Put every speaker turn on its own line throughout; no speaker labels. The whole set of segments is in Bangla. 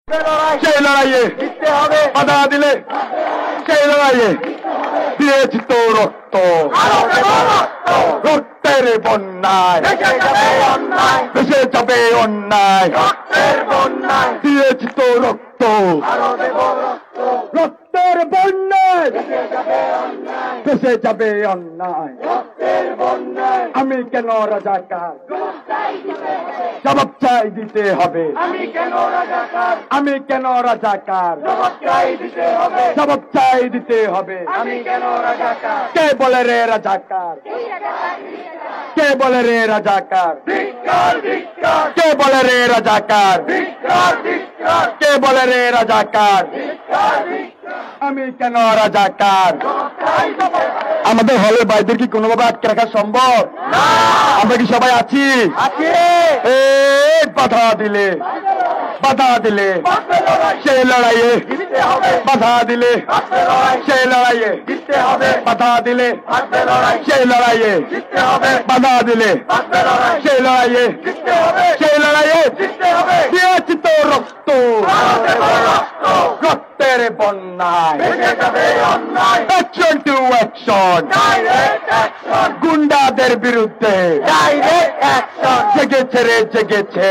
সেই লড়াইয়ে বাধা দিলে সেই লড়াইয়ে দিয়েছি তো রক্ত, রক্তের বন্যায় ভেসে যাবে অন্যায়, দিয়েছি তো রক্ত, রক্তের বন্যায় ভেসে যাবে অন্যায়। আমি কেন রাজাকার, জবাব চাই দিতে হবে। আমি কেন রাজাকার, জবাব চাই দিতে হবে। কে বলে রে রাজাকার, কে বলে রে রাজাকার, কে বলে রে রাজাকার, কে বলে রে রাজাকার, আমি কেন রাজাকার। আমাদের হলের বাইদের কি কোনোভাবে আটকে রাখা সম্ভব? আমরা কি সবাই আছি? বাধা দিলে বাধা দিলে সেই লড়াইয়ে বাধা দিলে সেই লড়াইয়ে বাধা দিলে সেই লড়াইয়ে বাধা দিলে সেই লড়াইয়ে সেই লড়াইয়ে দিয়েছি তো রক্ত, রক্তের বন্যায় অ্যাকশন টু অ্যাকশন, গুন্ডাদের বিরুদ্ধে জেগেছে রে জেগেছে,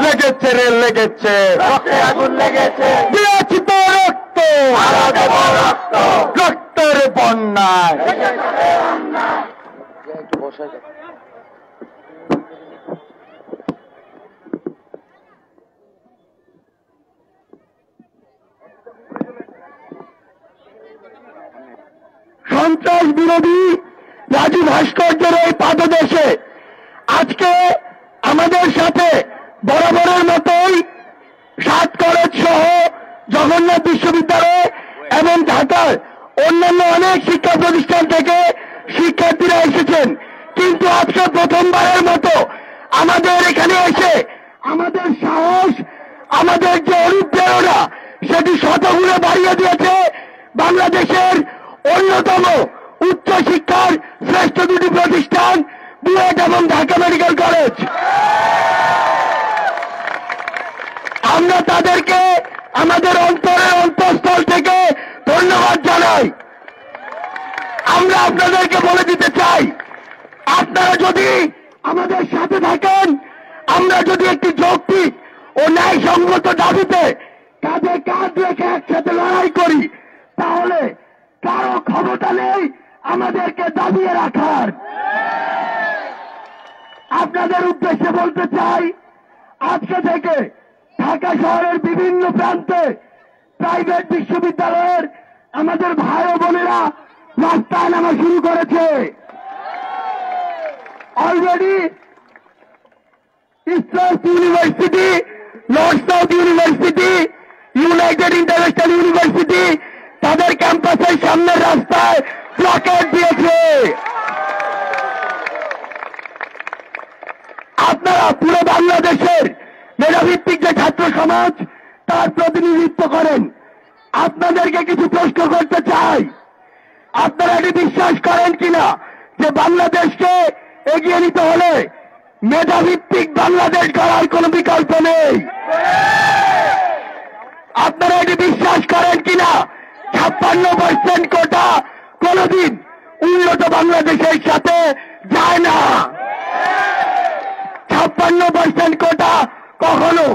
লেগেছে রে লেগেছে, দিয়েছি তো রক্ত, রক্তের বন্যায়। সন্ত্রাস বিরোধী রাজু ভাস্কর্যের এই পাদদেশে আজকে আমাদের সাথে বরাবরের মতোই 7 কলেজ সহ জগন্নাথ বিশ্ববিদ্যালয় এবং ঢাকার অন্যান্য অনেক শিক্ষা প্রতিষ্ঠান থেকে শিক্ষার্থীরা এসেছেন। কিন্তু আজকে প্রথমবারের মতো আমাদের এখানে এসে আমাদের সাহস, আমাদের যে অনুপ্রেরণা সেটি শতগুণে বাড়িয়ে দিয়েছে বাংলাদেশের অন্যতম উচ্চশিক্ষার শ্রেষ্ঠ দুটি প্রতিষ্ঠান বুয়েট এবং ঢাকা মেডিকেল কলেজ। আমরা তাদেরকে আমাদের অন্তরের অন্তঃস্থল থেকে ধন্যবাদ জানাই। আমরা আপনাদেরকে বলে দিতে চাই, আপনারা যদি আমাদের সাথে থাকেন, আমরা যদি একটি যৌক্তিক ও ন্যায়সঙ্গত দাবিতে কাঁধে কাঁধ রেখে একসাথে লড়াই করি, তাহলে কারো ক্ষমতা নেই আমাদেরকে দাবিয়ে রাখার। আপনাদের উদ্দেশ্যে বলতে চাই, আজকে থেকে ঢাকা শহরের বিভিন্ন প্রান্তে প্রাইভেট বিশ্ববিদ্যালয়ের আমাদের ভাই ও বোনেরা রাস্তায় নামা শুরু করেছে। Already east university, north south university, United international university তাদের ক্যাম্পাসের সামনের রাস্তায় ব্লকেট দিয়েছে। আপনারা পুরো বাংলাদেশের মেধাভিত্তিক যে ছাত্র সমাজ তার প্রতিনিধিত্ব করেন, আপনাদেরকে কিছু প্রশ্ন করতে চাই। আপনারা এটি বিশ্বাস করেন কিনা যে বাংলাদেশকে এগিয়ে নিতে হলে মেধাভিত্তিক বাংলাদেশ গড়ার কোন বিকল্প নেই? আপনারা এটি বিশ্বাস করেন কিনা 56% কোটা কোনদিন উন্নত বাংলাদেশের সাথে যায় না? 56% কোটা কখনো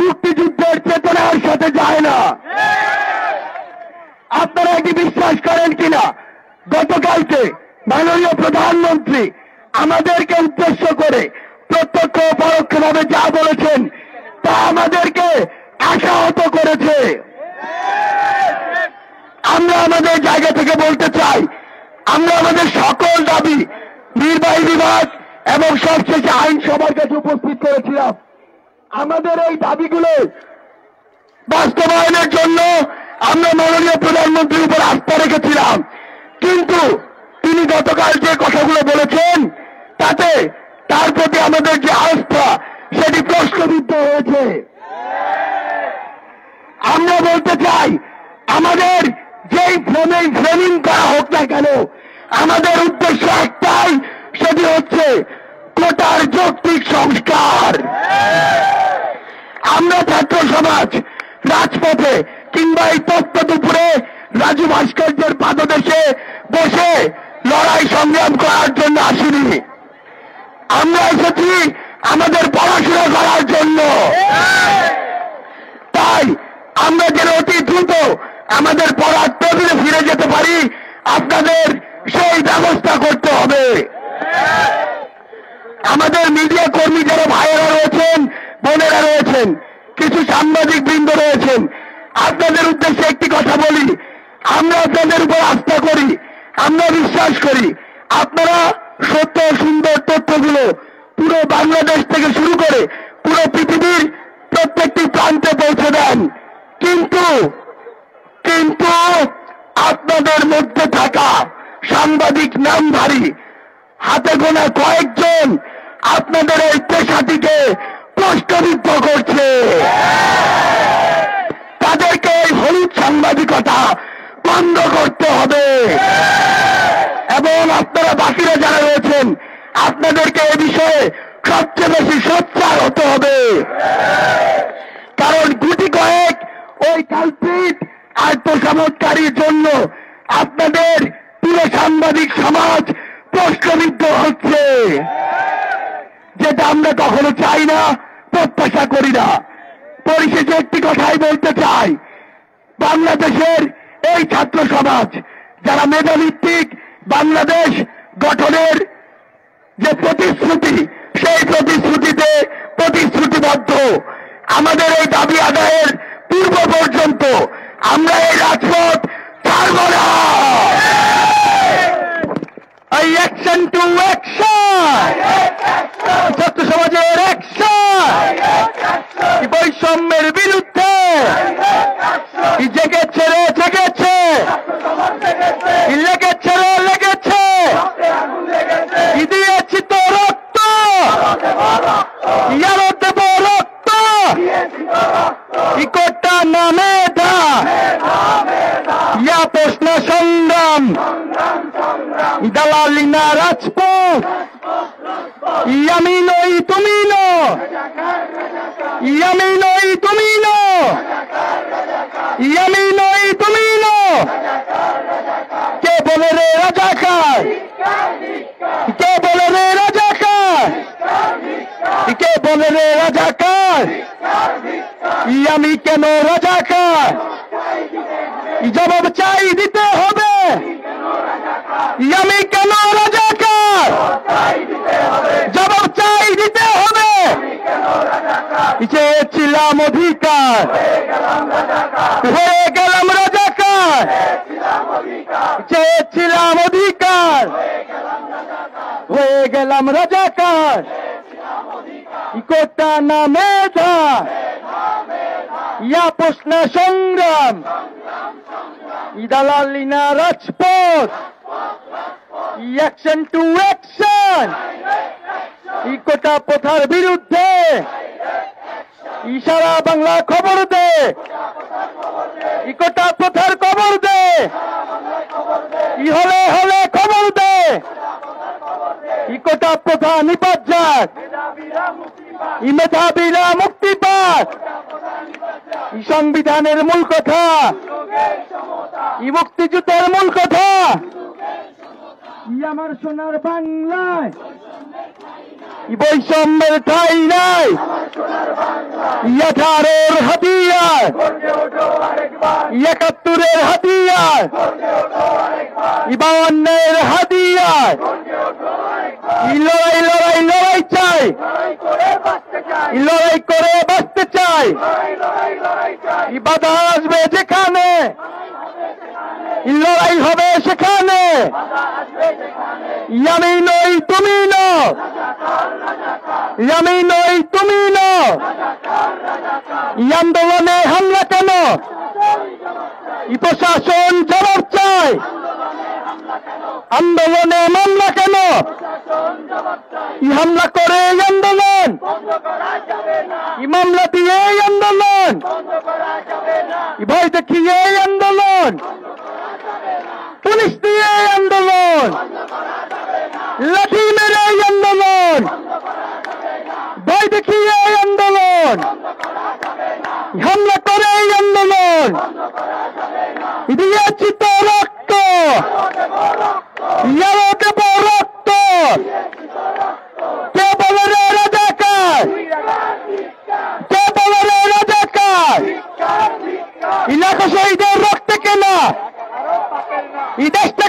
মুক্তিযুদ্ধের চেতনার সাথে যায় না। আপনারা এটি বিশ্বাস করেন কিনা গতকালকে মাননীয় প্রধানমন্ত্রী আমাদেরকে উদ্দেশ্য করে প্রত্যক্ষ ও পরোক্ষভাবে যা বলেছেন তা আমাদেরকে আশাহত করেছে? আমরা আমাদের জায়গা থেকে বলতে চাই, আমরা আমাদের সকল দাবি নির্বাহী বিভাগ এবং সবশেষে আইনসভার কাছে উপস্থিত করেছিলাম। আমাদের এই দাবিগুলো বাস্তবায়নের জন্য আমরা মাননীয় প্রধানমন্ত্রীর উপর আস্থা রেখেছিলাম, কিন্তু তিনি গতকাল যে কথাগুলো বলেছেন তাতে তার প্রতি আমাদের যে আস্থা সেটি প্রশ্নবিদ্ধ হয়েছে। আমরা বলতে চাই, আমাদের যেই ফ্রেমিং করা হোক না কেন, আমাদের উদ্দেশ্য একটাই, সেটি হচ্ছে কোটার যৌক্তিক সংস্কার। আমরা ছাত্র সমাজ রাজপথে কিংবা এই তপ্ত দুপুরে রাজু ভাস্কর্যের পাদদেশে বসে লড়াই সংগ্রাম করার জন্য আসিনি। আমরা এসেছি আমাদের পড়াশোনা করার জন্য। তাই আমরা যেন অতি দ্রুত আমাদের পড়ার টেবিলে ফিরে যেতে পারি, আপনাদের সেই ব্যবস্থা করতে হবে। আমাদের মিডিয়া কর্মী যারা ভাইয়েরা রয়েছেন, বোনেরা রয়েছেন, কিছু সাংবাদিক বৃন্দ রয়েছেন, আপনাদের উদ্দেশ্যে একটি কথা বলি, আমরা আপনাদের উপর আস্থা করি, আমরা বিশ্বাস করি আপনারা সত্য সুন্দর তথ্যগুলো পুরো বাংলাদেশ থেকে শুরু করে পুরো পৃথিবীর প্রত্যেকটি প্রান্তে পৌঁছে দেন। কিন্তু আপনাদের মধ্যে থাকা সাংবাদিক নামধারী হাতে গোনা কয়েকজন আপনাদের এই পেশাটিকে প্রশ্নবিদ্ধ করছে। তাদেরকে এই হলুদ সাংবাদিকতা বন্ধ করতে হবে এবং আপনারা বাকিরা যারা রয়েছেন আপনাদেরকে এ বিষয়ে সবচেয়ে বেশি সোচ্চার হতে হবে। কারণ গুটি কয়েক ওই কালপিট আর তোষামতকারীর জন্য আপনাদের পুরো সাংবাদিক সমাজ প্রশ্নবিদ্ধ হচ্ছে, যেটা আমরা কখনো চাই না, প্রত্যাশা করি না। পরিশেষে একটি কথাই বলতে চাই, বাংলাদেশের এই ছাত্র সমাজ যারা মেধাভিত্তিক বাংলাদেশ গঠনের যে প্রতিশ্রুতি, সেই প্রতিশ্রুতিতে প্রতিশ্রুতিবদ্ধ। আমাদের এই দাবি আদায়ের পূর্ব পর্যন্ত আমরা এই রাজপথ ছাড়ব না। অ্যাকশন টু অ্যাকশন, ছাত্র সমাজের অ্যাকশন, বৈষম্যের বিরুদ্ধে জেগেছে রে জেগেছে, লেগেছে রে লেগেছে, দিয়েছি তো রক্ত, ইয়ারো দেব রক্ত, ইকোটা না মেধা, ইয়া প্রশ্ন সংগ্রাম, দালালি না রাজপথ, আমি নই তুমি নো, আমি নই তুমি নো, আমি নই তুমি নো। কে বলে রে রাজাকার, কে বলে রে রাজাকার, কে বলে রে রাজাকার, আমি কেন রাজাকার, জবাব চাই দিতে হবে, আমি কেন রাজাকার, জবাব চাই দিতে হবে। চেয়েছিলাম অধিকার, হয়ে গেলাম রাজাকার, চেয়েছিলাম অধিকার, হয়ে গেলাম রাজাকার, কোটা না মেধা, ইয়া প্রশ্ন সংগ্রাম, দালালি না রাজপথ, অ্যাকশন টু অ্যাকশন, কোটা প্রথার বিরুদ্ধে সারা বাংলা খবর দে, কোটা প্রথার খবর দে, হলে হলে খবর দে, কোটা প্রথা নিপাত যাক, মেধাবীরা মুক্তি পাক, সংবিধানের মূল কথা, মুক্তিযুদ্ধের মূল কথা, আমার সোনার বাংলায় বৈষম্যের ঠাই নাই, 18-র হাতিয়ার, 71-এর হাতিয়ার, 52-এর হাতিয়ার, লড়াই লড়াই লড়াই চাই, লড়াই করে বাঁচতে চাই, বাধা আসবে যেখানে লড়াই হবে সেখানে, আমি নই তুমি নো, আমি নই তুমি নো, আন্দোলনে হামলা কেন, প্রশাসন জবাব চাই, আন্দোলনে মামলা কেন, হামলা করে আন্দোলন, মামলা দিয়ে আন্দোলন, ভয় দেখিয়ে আন্দোলন, পুলিশ দিয়ে আন্দোলন, লাঠি মেরে আন্দোলন, ভয় দেখিয়ে আন্দোলন, হামলা করে এই আন্দোলন দিয়েছি তো রক্ত, দেব রক্ত। কে বলে রে রাজাকার, কে বলে রে রাজাকার? লাখো শহীদের রক্তে কেনা এই দেশটা